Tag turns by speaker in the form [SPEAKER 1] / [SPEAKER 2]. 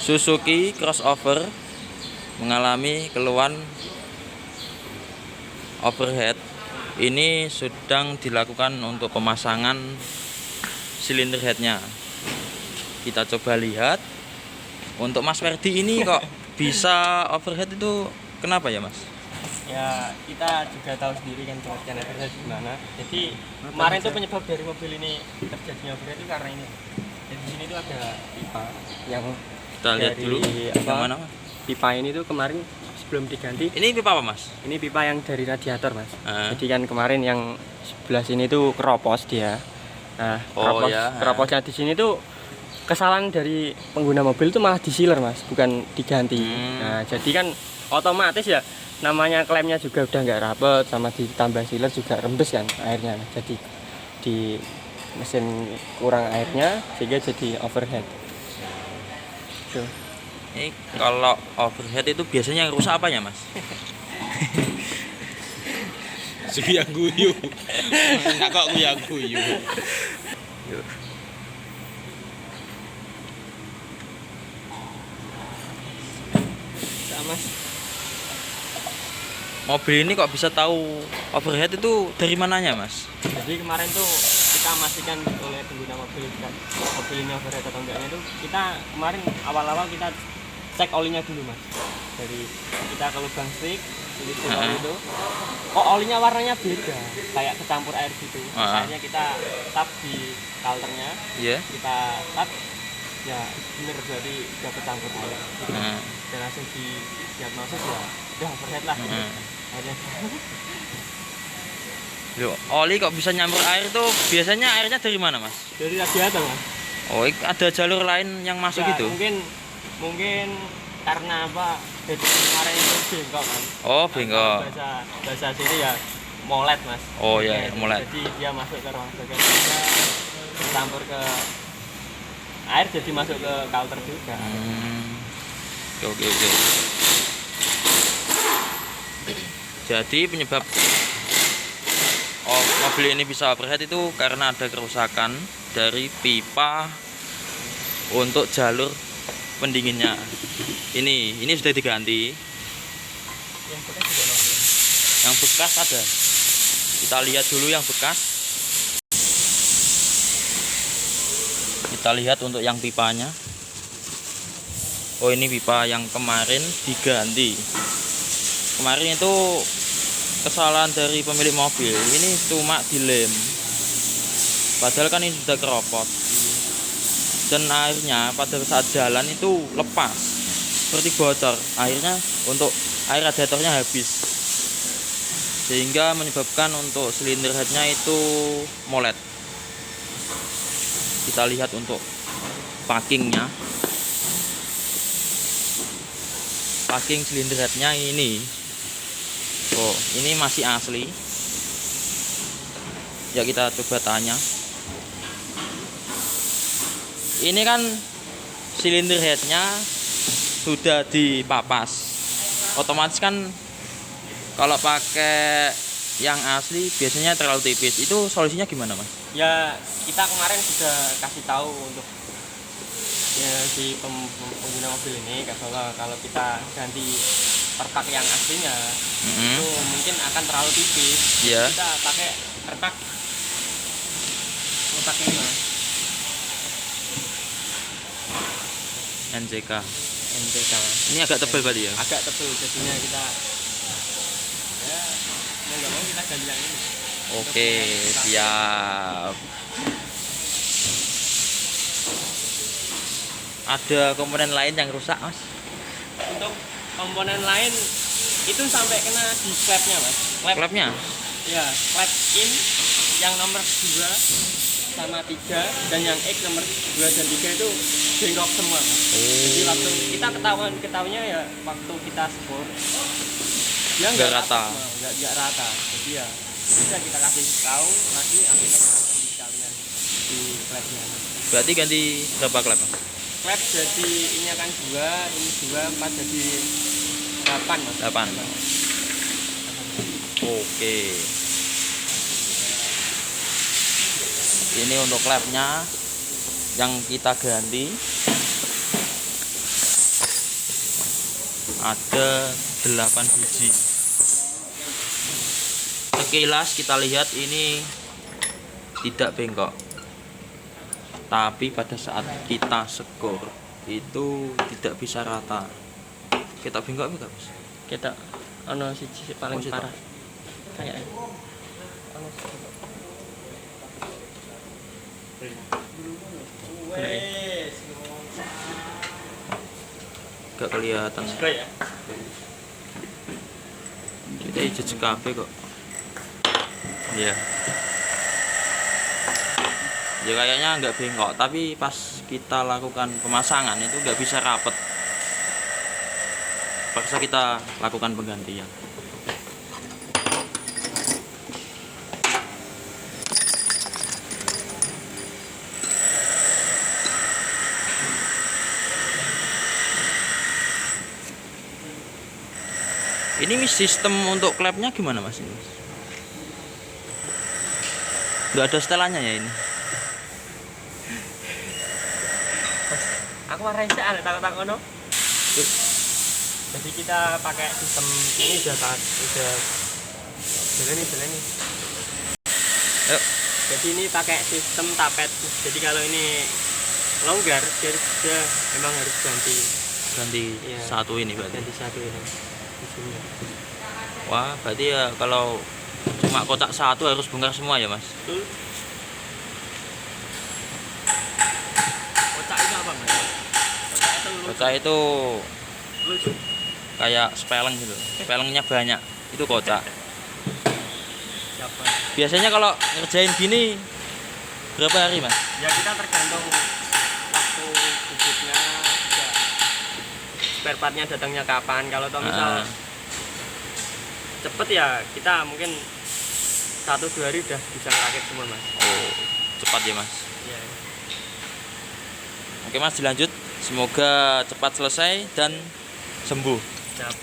[SPEAKER 1] Suzuki crossover mengalami keluhan overhead. Ini sedang dilakukan untuk pemasangan silinder headnya. Kita coba lihat. Untuk Mas Ferdi ini kok bisa overhead itu kenapa ya Mas?
[SPEAKER 2] Ya kita juga tahu sendiri kan pengertian overhead gimana. Jadi kemarin tuh penyebab dari mobil ini terjadinya overhead itu karena ini. Jadi di sini tuh ada pipa yang
[SPEAKER 1] Kita lihat dulu yang mana?
[SPEAKER 2] Pipa ini tuh kemarin sebelum diganti.
[SPEAKER 1] Ini pipa apa Mas?
[SPEAKER 2] Ini pipa yang dari radiator Mas. Jadi kan kemarin yang sebelah sini tuh keropos dia. Nah, keroposnya di sini tuh kesalahan dari pengguna mobil itu malah disiler Mas, bukan diganti. Nah, jadi kan otomatis ya namanya klemnya juga udah nggak rapet, sama ditambah sealer juga rembes kan airnya. Jadi di mesin kurang airnya sehingga jadi overhead. Tuh.
[SPEAKER 1] Ini kalau overhead itu biasanya yang rusak apanya Mas?
[SPEAKER 3] Guyang guyu. Enggak kok guyang guyu.
[SPEAKER 2] Mas.
[SPEAKER 1] Mobil ini kok bisa tahu overhead itu dari mananya Mas?
[SPEAKER 2] Jadi kemarin tuh kita memastikan oleh pengguna mobil kan mobil ini overhead atau enggaknya itu kita kemarin awal-awal kita cek olinya dulu Mas. Dari kita ke lubang stick oli itu kok olinya warnanya beda kayak kecampur air gitu. Akhirnya kita tap di kalternya. Kita tap ya bener berarti udah kecampur air gitu. Dan langsung di diagnosis ya udah overhead lah akhirnya.
[SPEAKER 1] Loh, oli kok bisa nyampur air tuh biasanya airnya dari mana Mas?
[SPEAKER 2] Dari radiator Mas.
[SPEAKER 1] Oh, ada jalur lain yang masuk
[SPEAKER 2] ya,
[SPEAKER 1] gitu?
[SPEAKER 2] Mungkin karena apa? Jadi kemarin itu bengkok kan.
[SPEAKER 1] Oh, bengkok.
[SPEAKER 2] Bahasa sini ya molet Mas.
[SPEAKER 1] Oh ya, molet.
[SPEAKER 2] Jadi dia masuk ke ruang bagasinya, bercampur ke air jadi masuk ke kalter juga.
[SPEAKER 1] Oke. Jadi penyebab mobil ini bisa overhead itu karena ada kerusakan dari pipa untuk jalur pendinginnya. Ini sudah diganti. Yang bekas ada. Kita lihat dulu yang bekas. Kita lihat untuk yang pipanya. Oh, ini pipa yang kemarin diganti. Kemarin itu kesalahan dari pemilik mobil. Ini cuma dilem. Padahal kan ini sudah keropos. Dan airnya pada saat jalan itu lepas. Seperti bocor. Akhirnya untuk air radiatornya habis. Sehingga menyebabkan untuk silinder headnya itu molet. Kita lihat untuk packingnya. Packing silinder headnya ini. Oh, ini masih asli. Ya, kita coba tanya. Ini kan silinder headnya sudah dipapas. Otomatis kan kalau pakai yang asli biasanya terlalu tipis. Itu solusinya gimana Mas?
[SPEAKER 2] Ya kita kemarin sudah kasih tahu untuk ya, si pengguna mobil ini bahwa kalau kita ganti perpak yang aslinya itu mungkin akan terlalu tipis. Kita pakai perpak ini Mas.
[SPEAKER 1] NCK.
[SPEAKER 2] Ini
[SPEAKER 1] agak tebal berarti ya?
[SPEAKER 2] Agak tebal, jadinya kita ya mau nggak mau kita ganti yang ini.
[SPEAKER 1] Oke, siap. Ada komponen lain yang rusak Mas?
[SPEAKER 2] Untuk komponen lain itu sampai kena di klepnya Mas.
[SPEAKER 1] Klepnya?
[SPEAKER 2] Ya, klep in yang nomor 2 sama 3 dan yang X nomor 2 dan 3 itu bengkok semua Mas. Jadi waktu kita ketahuinya ya waktu kita sport dia nggak rata. Nggak rata. Jadi ya bisa kita kasih tahu lagi akhirnya kita ganti sekalian di klepnya.
[SPEAKER 1] Berarti ganti berapa klep Mas?
[SPEAKER 2] Klep jadi ini akan 2, ini 2, 4 jadi 8 Mas.
[SPEAKER 1] 8. Oke. Ini untuk klepnya yang kita ganti. ada 8 biji. Sekilas kita lihat ini tidak bengkok, tapi pada saat kita skor itu tidak bisa rata. Kita bengkok enggak, Mas?
[SPEAKER 2] Kita ono siji paling
[SPEAKER 1] Oh, situ.
[SPEAKER 2] parah. Kayak ono
[SPEAKER 1] Gak kelihatan.
[SPEAKER 2] ya.
[SPEAKER 1] Kita jejak kabeh kok. Iya. Ya kayaknya nggak bengkok, tapi pas kita lakukan pemasangan itu nggak bisa rapet. Paksa kita lakukan penggantian. Ini sistem untuk klepnya gimana, Mas? Ini, Mas? Nggak ada setelannya ya ini?
[SPEAKER 2] Aku warai sih ada takut ono. Jadi kita pakai sistem ini udah jalan nih.
[SPEAKER 1] Yuk.
[SPEAKER 2] Jadi ini pakai sistem tapet. Jadi kalau ini longgar dia memang harus ganti Iya.
[SPEAKER 1] Satu ini berarti.
[SPEAKER 2] satu ini sistemnya.
[SPEAKER 1] Wah, berarti ya kalau cuma kotak satu harus bongkar semua ya, Mas?
[SPEAKER 2] Betul. Kotak itu apa, Mas? Kotak itu
[SPEAKER 1] Kotak itu
[SPEAKER 2] lucu.
[SPEAKER 1] kayak spelling gitu. Spellingnya banyak. Itu kotak.
[SPEAKER 2] Siapa?
[SPEAKER 1] Biasanya kalau ngerjain gini berapa hari, Mas?
[SPEAKER 2] Ya kita tergantung waktu bubutnya, ya, spare partnya datangnya kapan. Kalau toh misal cepet ya kita mungkin 1-2 hari udah bisa ngerakit semua, Mas.
[SPEAKER 1] Oh, cepat ya, Mas.
[SPEAKER 2] Iya.
[SPEAKER 1] Oke, Mas, dilanjut. Semoga cepat selesai dan sembuh.
[SPEAKER 2] Siap.